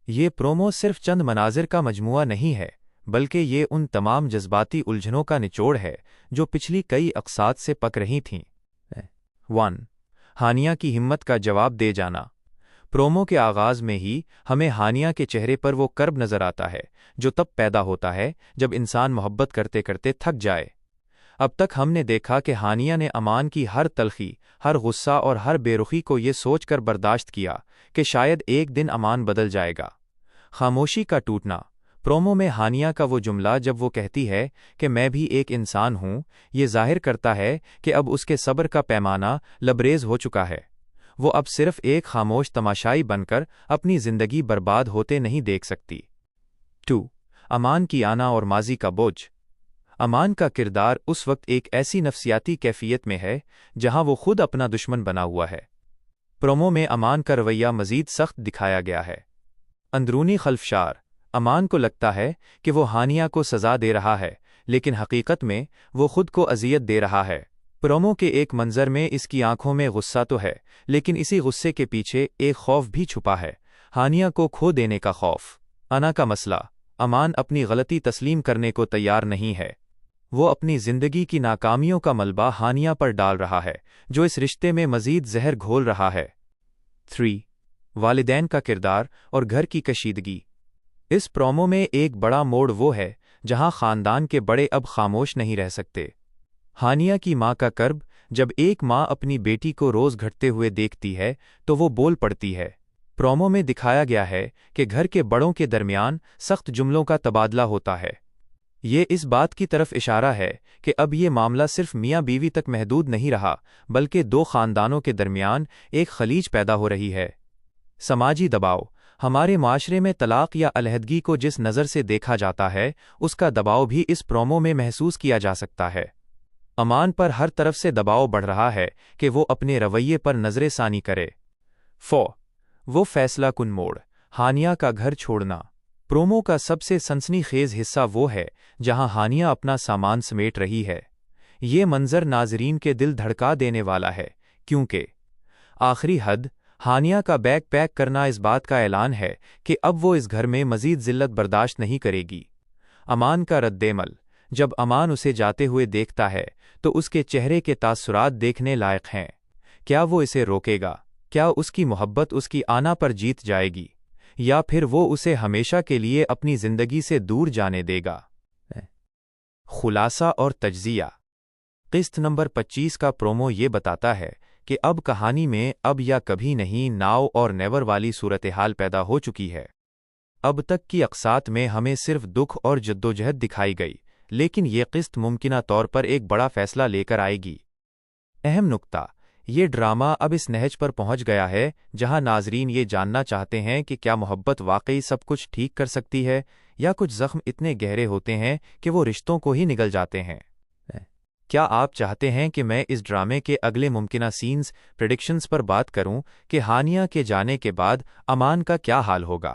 یہ پرومو صرف چند مناظر کا مجموعہ نہیں ہے، بلکہ یہ ان تمام جذباتی الجھنوں کا نچوڑ ہے جو پچھلی کئی اقساط سے پک رہی تھیں۔ 1 ہانیہ کی ہمت کا جواب دے جانا۔ پرومو کے آغاز میں ہی ہمیں ہانیہ کے چہرے پر وہ کرب نظر آتا ہے جو تب پیدا ہوتا ہے جب انسان محبت کرتے کرتے تھک جائے۔ اب تک ہم نے دیکھا کہ ہانیہ نے امان کی ہر تلخی، ہر غصہ اور ہر بے رخی کو یہ سوچ کر برداشت کیا کہ شاید ایک دن امان بدل جائے گا۔ خاموشی کا ٹوٹنا۔ پرومو میں ہانیہ کا وہ جملہ جب وہ کہتی ہے کہ میں بھی ایک انسان ہوں، یہ ظاہر کرتا ہے کہ اب اس کے صبر کا پیمانہ لبریز ہو چکا ہے۔ وہ اب صرف ایک خاموش تماشائی بن کر اپنی زندگی برباد ہوتے نہیں دیکھ سکتی۔ 2 امان کی آنا اور ماضی کا بوجھ۔ امان کا کردار اس وقت ایک ایسی نفسیاتی کیفیت میں ہے جہاں وہ خود اپنا دشمن بنا ہوا ہے۔ پرومو میں امان کا رویہ مزید سخت دکھایا گیا ہے۔ اندرونی خلفشار۔ امان کو لگتا ہے کہ وہ ہانیہ کو سزا دے رہا ہے، لیکن حقیقت میں وہ خود کو اذیت دے رہا ہے۔ پرومو کے ایک منظر میں اس کی آنکھوں میں غصہ تو ہے، لیکن اسی غصے کے پیچھے ایک خوف بھی چھپا ہے، ہانیہ کو کھو دینے کا خوف۔ انا کا مسئلہ۔ امان اپنی غلطی تسلیم کرنے کو تیار نہیں ہے۔ وہ اپنی زندگی کی ناکامیوں کا ملبہ ہانیہ پر ڈال رہا ہے، جو اس رشتے میں مزید زہر گھول رہا ہے۔ 3 والدین کا کردار اور گھر کی کشیدگی۔ اس پرومو میں ایک بڑا موڑ وہ ہے جہاں خاندان کے بڑے اب خاموش نہیں رہ سکتے۔ ہانیہ کی ماں کا کرب۔ جب ایک ماں اپنی بیٹی کو روز گھٹتے ہوئے دیکھتی ہے تو وہ بول پڑتی ہے۔ پرومو میں دکھایا گیا ہے کہ گھر کے بڑوں کے درمیان سخت جملوں کا تبادلہ ہوتا ہے۔ یہ اس بات کی طرف اشارہ ہے کہ اب یہ معاملہ صرف میاں بیوی تک محدود نہیں رہا، بلکہ دو خاندانوں کے درمیان ایک خلیج پیدا ہو رہی ہے۔ سماجی دباؤ۔ ہمارے معاشرے میں طلاق یا علیحدگی کو جس نظر سے دیکھا جاتا ہے، اس کا دباؤ بھی اس پرومو میں محسوس کیا جا سکتا ہے۔ امان پر ہر طرف سے دباؤ بڑھ رہا ہے کہ وہ اپنے رویے پر نظر ثانی کرے۔ 4 وہ فیصلہ کن موڑ۔ ہانیہ کا گھر چھوڑنا۔ پرومو کا سب سے سنسنی خیز حصہ وہ ہے جہاں ہانیہ اپنا سامان سمیٹ رہی ہے۔ یہ منظر ناظرین کے دل دھڑکا دینے والا ہے، کیونکہ آخری حد ہانیہ کا بیگ پیک کرنا اس بات کا اعلان ہے کہ اب وہ اس گھر میں مزید ذلت برداشت نہیں کرے گی۔ امان کا رد عمل۔ جب امان اسے جاتے ہوئے دیکھتا ہے تو اس کے چہرے کے تاثرات دیکھنے لائق ہیں۔ کیا وہ اسے روکے گا؟ کیا اس کی محبت اس کی آنا پر جیت جائے گی؟ یا پھر وہ اسے ہمیشہ کے لیے اپنی زندگی سے دور جانے دے گا؟ خلاصہ اور تجزیہ۔ قسط نمبر 25 کا پرومو یہ بتاتا ہے کہ اب کہانی میں اب یا کبھی نہیں، ناؤ اور نیور والی صورتحال پیدا ہو چکی ہے۔ اب تک کی اقساط میں ہمیں صرف دکھ اور جدوجہد دکھائی گئی، لیکن یہ قسط ممکنہ طور پر ایک بڑا فیصلہ لے کر آئے گی۔ اہم نکتہ: یہ ڈرامہ اب اس نہج پر پہنچ گیا ہے جہاں ناظرین یہ جاننا چاہتے ہیں کہ کیا محبت واقعی سب کچھ ٹھیک کر سکتی ہے، یا کچھ زخم اتنے گہرے ہوتے ہیں کہ وہ رشتوں کو ہی نگل جاتے ہیں۔ کیا آپ چاہتے ہیں کہ میں اس ڈرامے کے اگلے ممکنہ سینز، پریڈکشنز پر بات کروں کہ ہانیہ کے جانے کے بعد امان کا کیا حال ہوگا؟